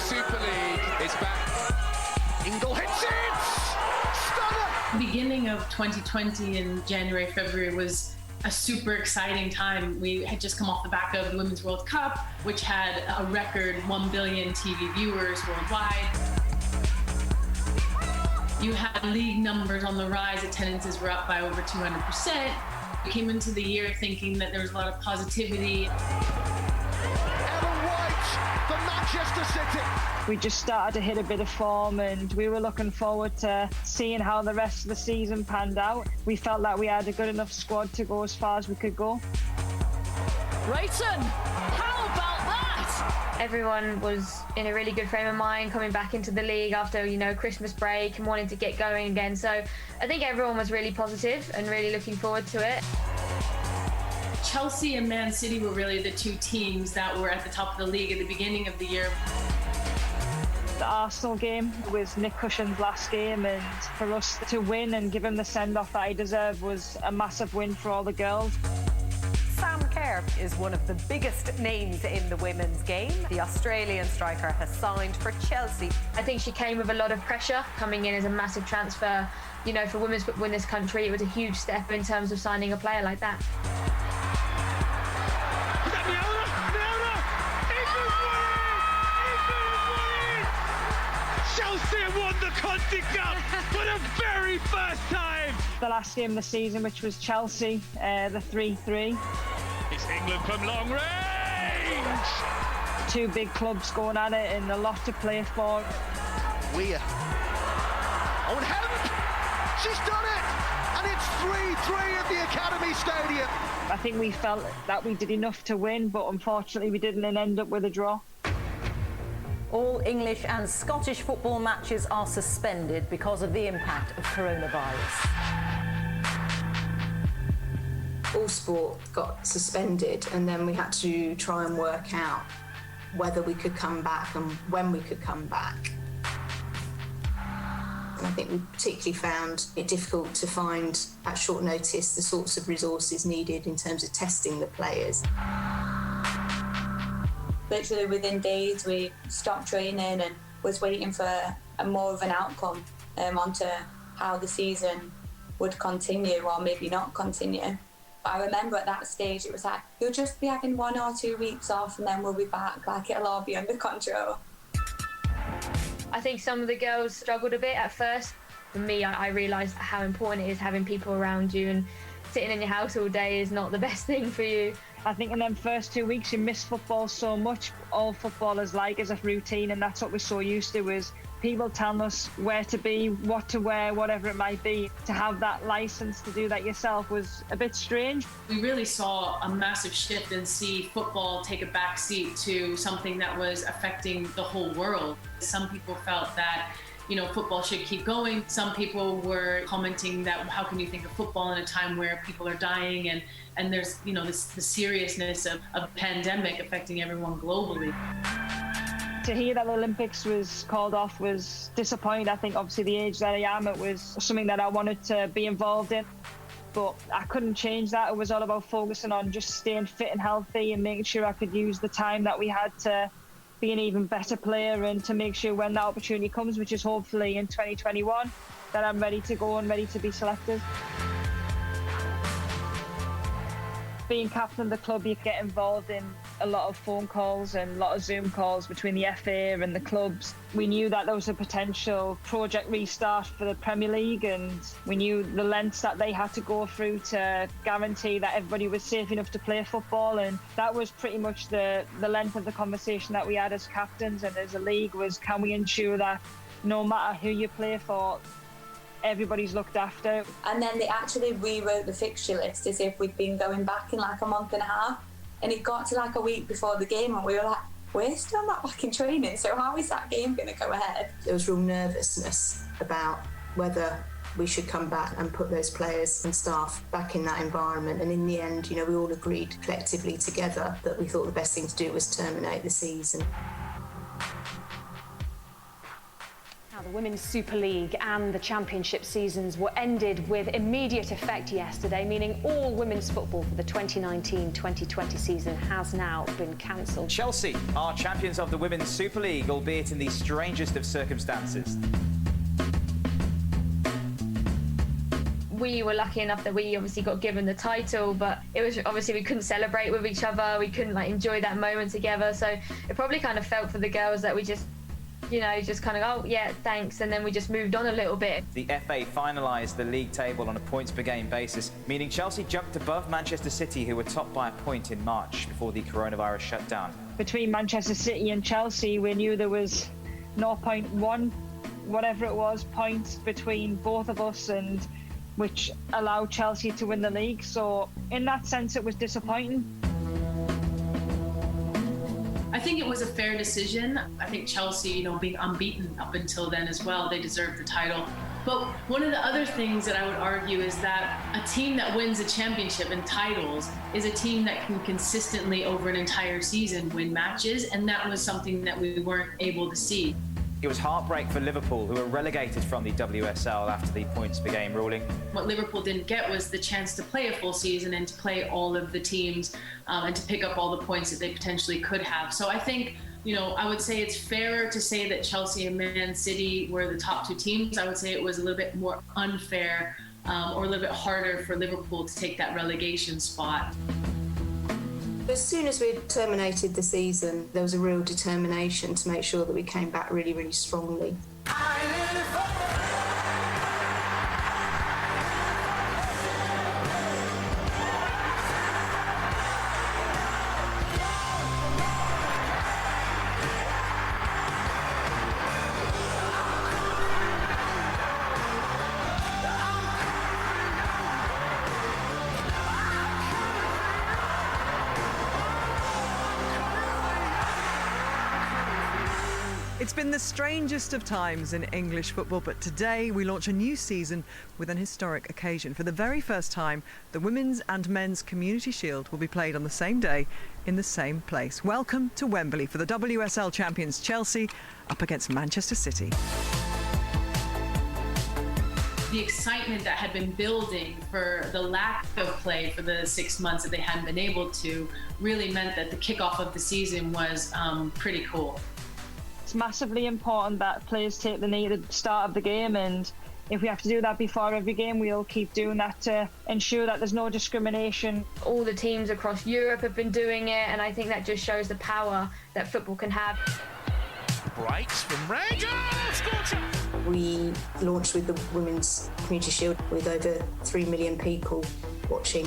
Super League is back. Ingle hits it! Stunner! The beginning of 2020 in January, February was a super exciting time. We had just come off the back of the Women's World Cup, which had a record 1 billion TV viewers worldwide. You had league numbers on the rise, attendances were up by over 200%. We came into the year thinking that there was a lot of positivity. For Manchester City. We just started to hit a bit of form and we were looking forward to seeing how the rest of the season panned out. We felt that we had a good enough squad to go as far as we could go. Rayton, how about that? Everyone was in a really good frame of mind coming back into the league after, Christmas break and wanting to get going again. So I think everyone was really positive and really looking forward to it. Chelsea and Man City were really the two teams that were at the top of the league at the beginning of the year. The Arsenal game was Nick Cushion's last game, and for us to win and give him the send-off that he deserved was a massive win for all the girls. Sam Kerr is one of the biggest names in the women's game. The Australian striker has signed for Chelsea. I think she came with a lot of pressure, coming in as a massive transfer. For women's football in this country, it was a huge step in terms of signing a player like that. Chelsea won the Conti Cup for the very first time. The last game of the season, which was Chelsea, the 3-3. It's England from long range. Two big clubs going at it and a lot to play for. Weir. Owen Hemp! She's done it! And it's 3-3 at the Academy Stadium. I think we felt that we did enough to win, but unfortunately we didn't and end up with a draw. All English and Scottish football matches are suspended because of the impact of coronavirus. All sport got suspended, and then we had to try and work out whether we could come back and when we could come back. And I think we particularly found it difficult to find at short notice the sorts of resources needed in terms of testing the players. Literally within days we stopped training and was waiting for more of an outcome onto how the season would continue or maybe not continue. But I remember at that stage it was like, you'll just be having 1 or 2 weeks off and then we'll be back, like it'll all be under control. I think some of the girls struggled a bit at first. For me, I realised how important it is having people around you, and sitting in your house all day is not the best thing for you. I think in them first 2 weeks you miss football so much. All footballers like is a routine, and that's what we're so used to, is people telling us where to be, what to wear, whatever it might be. To have that licence to do that yourself was a bit strange. We really saw a massive shift and see football take a back seat to something that was affecting the whole world. Some people felt that football should keep going. Some people were commenting that how can you think of football in a time where people are dying and there's the seriousness of a pandemic affecting everyone globally. To hear that the Olympics was called off was disappointing. I think obviously the age that I am, it was something that I wanted to be involved in, but I couldn't change that. It was all about focusing on just staying fit and healthy and making sure I could use the time that we had to be an even better player and to make sure when that opportunity comes, which is hopefully in 2021, that I'm ready to go and ready to be selected. Being captain of the club, you get involved in a lot of phone calls and a lot of Zoom calls between the FA and the clubs. We knew that there was a potential project restart for the Premier League, and we knew the lengths that they had to go through to guarantee that everybody was safe enough to play football, and that was pretty much the length of the conversation that we had as captains and as a league, was can we ensure that no matter who you play for, everybody's looked after. And then they actually rewrote the fixture list as if we'd been going back in like a month and a half, and it got to like a week before the game and we were like, we're still not back in training, so how is that game going to go ahead? There was real nervousness about whether we should come back and put those players and staff back in that environment, and in the end, we all agreed collectively together that we thought the best thing to do was terminate the season. Now, the Women's Super League and the Championship seasons were ended with immediate effect yesterday, meaning all women's football for the 2019-2020 season has now been cancelled. Chelsea are champions of the Women's Super League, albeit in the strangest of circumstances. We were lucky enough that we obviously got given the title, but it was obviously we couldn't celebrate with each other, we couldn't enjoy that moment together, so it probably kind of felt for the girls that we just just kind of, oh yeah, thanks, and then we just moved on a little bit. The FA finalised the league table on a points per game basis, meaning Chelsea jumped above Manchester City, who were topped by a point in March before the coronavirus shutdown. Between Manchester City and Chelsea, we knew there was 0.1, whatever it was, points between both of us, and which allowed Chelsea to win the league. So in that sense, it was disappointing. I think it was a fair decision. I think Chelsea, being unbeaten up until then as well, they deserved the title. But one of the other things that I would argue is that a team that wins a championship and titles is a team that can consistently over an entire season win matches, and that was something that we weren't able to see. It was heartbreak for Liverpool, who were relegated from the WSL after the points per game ruling. What Liverpool didn't get was the chance to play a full season and to play all of the teams and to pick up all the points that they potentially could have. So I think, I would say it's fairer to say that Chelsea and Man City were the top two teams. I would say it was a little bit more unfair or a little bit harder for Liverpool to take that relegation spot. As soon as we terminated the season, there was a real determination to make sure that we came back really, really strongly. It's been the strangest of times in English football, but today we launch a new season with an historic occasion. For the very first time, the Women's and Men's Community Shield will be played on the same day in the same place. Welcome to Wembley for the WSL champions Chelsea up against Manchester City. The excitement that had been building for the lack of play for the 6 months that they hadn't been able to really meant that the kickoff of the season was pretty cool. It's massively important that players take the knee at the start of the game, and if we have to do that before every game, we'll keep doing that to ensure that there's no discrimination. All the teams across Europe have been doing it, and I think that just shows the power that football can have. Breaks from Red. We launched with the Women's Community Shield with over 3 million people watching.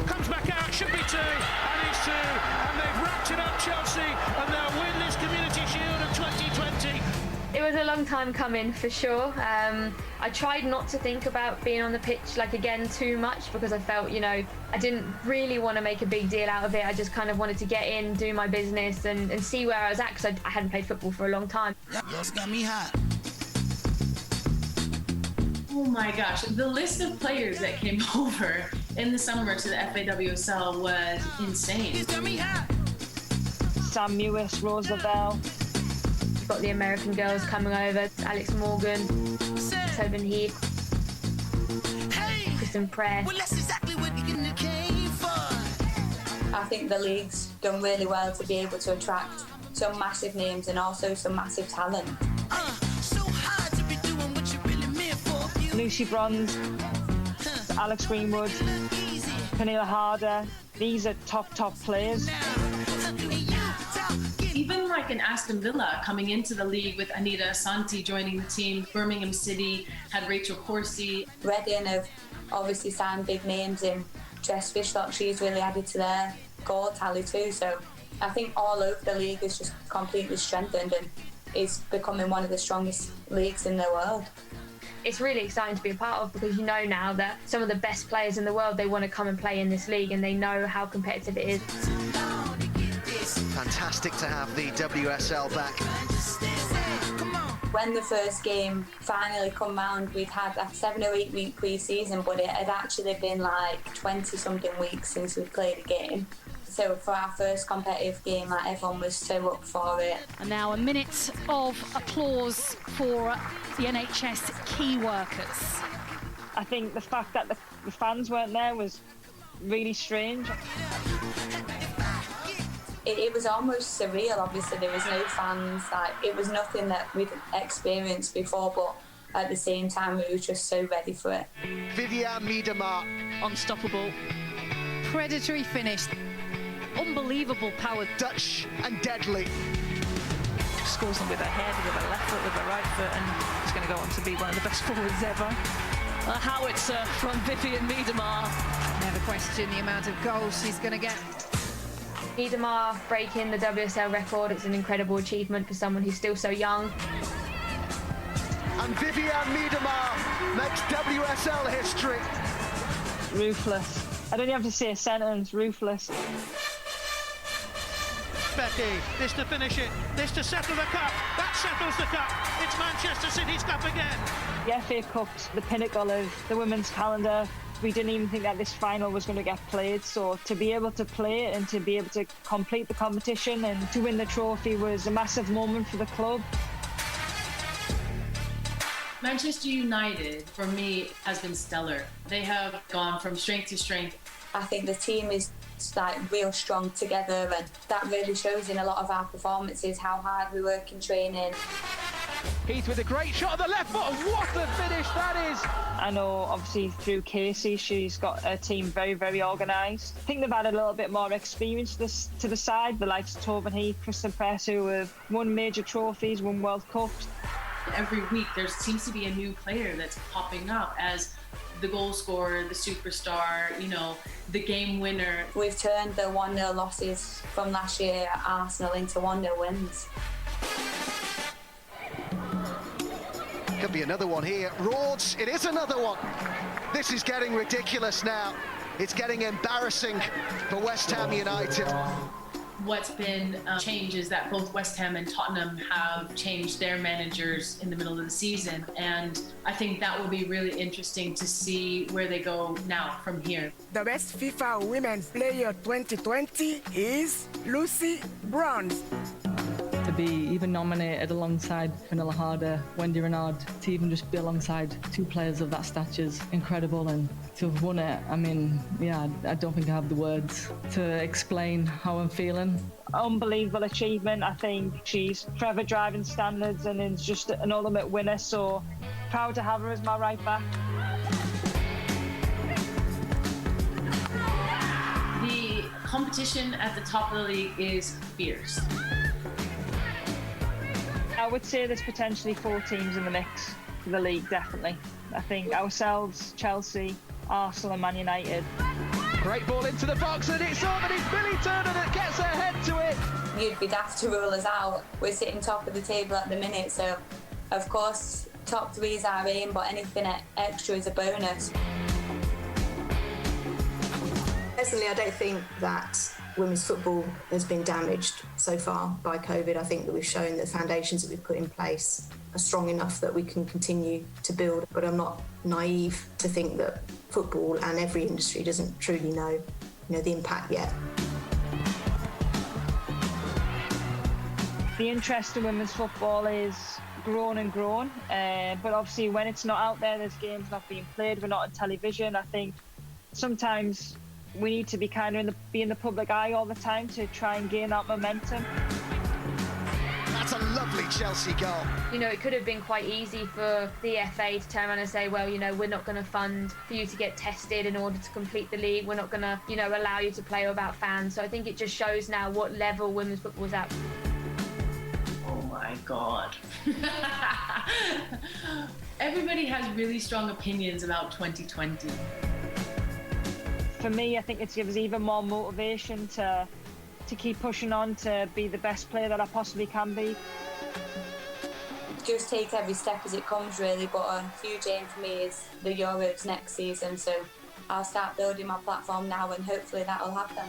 Comes back out, should be 2, and it's 2, and they've wrapped it up, Chelsea, and they'll win this Community Shield of 2020. It was a long time coming, for sure. I tried not to think about being on the pitch again too much, because I felt, I didn't really want to make a big deal out of it. I just kind of wanted to get in, do my business, and see where I was at, because I hadn't played football for a long time. Yes, got me hot. Oh my gosh, the list of players that came over in the summer to the FAWSL was insane. Sam Mewis, Rose Lavelle. You've got the American girls coming over, Alex Morgan, Tobin Heath, Kristen Press. Well, that's exactly what you came for. I think the league's done really well to be able to attract some massive names and also some massive talent. So hard to be doing what you really meant for. Lucy Bronze, Alex Greenwood, Pernilla Harder. These are top players. Even in Aston Villa coming into the league with Anita Asante joining the team, Birmingham City had Rachel Corsi. Reading have obviously signed big names in. Jess Fishlock, she's really added to their goal tally too. So I think all over the league is just completely strengthened and is becoming one of the strongest leagues in the world. It's really exciting to be a part of, because you know now that some of the best players in the world, they want to come and play in this league, and they know how competitive it is. Fantastic to have the WSL back. When the first game finally come round, we'd had a 7 or 8 week pre-season, but it had actually been 20-something weeks since we'd played a game. So for our first competitive game, like, everyone was so up for it. And now a minute of applause for the NHS key workers. I think the fact that the fans weren't there was really strange. It was almost surreal. Obviously there was no fans, like, it was nothing that we'd experienced before, but at the same time we were just so ready for it. Vivian Miedema. Unstoppable. Predatory finish. Unbelievable power. Dutch and deadly. Scores them with her head, with her left foot, with her right foot, and she's going to go on to be one of the best forwards ever. A howitzer from Vivian Miedema. Never question the amount of goals she's going to get. Miedema breaking the WSL record, it's an incredible achievement for someone who's still so young. And Vivian Miedema makes WSL history. Ruthless. I don't even have to say a sentence, ruthless. Becky, this to finish it, this to settle the cup, that settles the cup, it's Manchester City's cup again. The FA Cup's the pinnacle of the women's calendar. We didn't even think that this final was going to get played, so to be able to play it and to be able to complete the competition and to win the trophy was a massive moment for the club. Manchester United, for me, has been stellar. They have gone from strength to strength. I think the team is like real strong together, and that really shows in a lot of our performances how hard we work in training. Heath with a great shot on the left foot, and what a finish that is! I know, obviously, through Casey, she's got her team very, very organised. I think they've added a little bit more experience to the side, the likes of Tobin Heath, Kristen Press, who have won major trophies, won World Cups. Every week there seems to be a new player that's popping up as the goal scorer, the superstar, you know, the game winner. We've turned the 1-0 losses from last year at Arsenal into 1-0 wins. Could be another one here. Rhodes, it is another one. This is getting ridiculous now. It's getting embarrassing for West Ham United. What's been changed is that both West Ham and Tottenham have changed their managers in the middle of the season, and I think that will be really interesting to see where they go now from here. The best FIFA Women's Player 2020 is Lucy Bronze. To be even nominated alongside Vanilla Harder, Wendy Renard, to even just be alongside two players of that stature is incredible, and to have won it, I mean, yeah, I don't think I have the words to explain how I'm feeling. Unbelievable achievement. I think she's forever driving standards and is just an ultimate winner, so proud to have her as my right back. The competition at the top of the league is fierce. I would say there's potentially 4 teams in the mix for the league, definitely. I think ourselves, Chelsea, Arsenal and Man United. Great ball into the box, and it's on, and it's Billy Turner that gets her head to it. You'd be daft to rule us out. We're sitting top of the table at the minute, so of course top 3 is our aim, but anything extra is a bonus. Personally, I don't think that women's football has been damaged so far by COVID. I think that we've shown that the foundations that we've put in place are strong enough that we can continue to build. But I'm not naive to think that football and every industry doesn't truly know, the impact yet. The interest in women's football is grown and grown, but obviously when it's not out there, there's games not being played, we're not on television. I think sometimes we need to be be in the public eye all the time to try and gain that momentum. That's a lovely Chelsea goal. It could have been quite easy for the FA to turn around and say, well, we're not going to fund for you to get tested in order to complete the league. We're not going to, allow you to play without fans. So I think it just shows now what level women's football is at. Oh my God. Everybody has really strong opinions about 2020. For me, I think it gives even more motivation to keep pushing on to be the best player that I possibly can be. Just take every step as it comes, really, but a huge aim for me is the Euros next season, so I'll start building my platform now and hopefully that'll happen.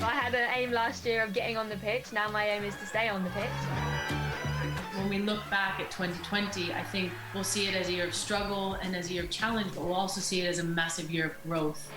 I had an aim last year of getting on the pitch, now my aim is to stay on the pitch. When we look back at 2020, I think we'll see it as a year of struggle and as a year of challenge, but we'll also see it as a massive year of growth.